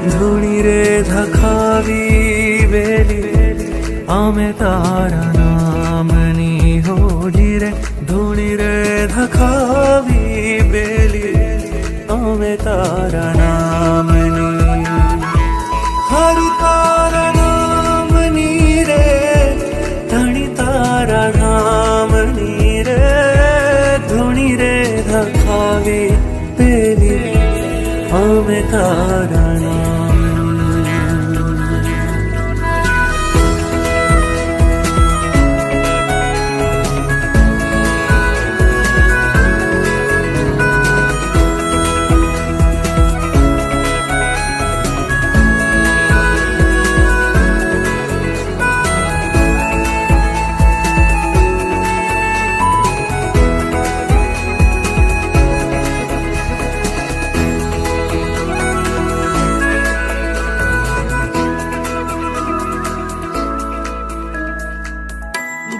ધૂણી રે ધખાવી બેલી અમે તારા નામની હોડી રે ધૂણી રે ધખાવી બેલી અમે તારા નામની હર તારા નામની રે ધણી તારા નામની રે ધૂણી રે ધખાવી બેલી અમે તારા નામની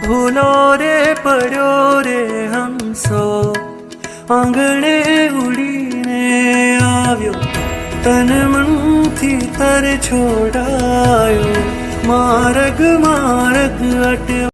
ભૂલો રે પડ્યો રે હંસો આંગણે ઉડીને આવ્યો તન મનથી તર છોડાયો માર્ગ માર્ગ અટવ્યો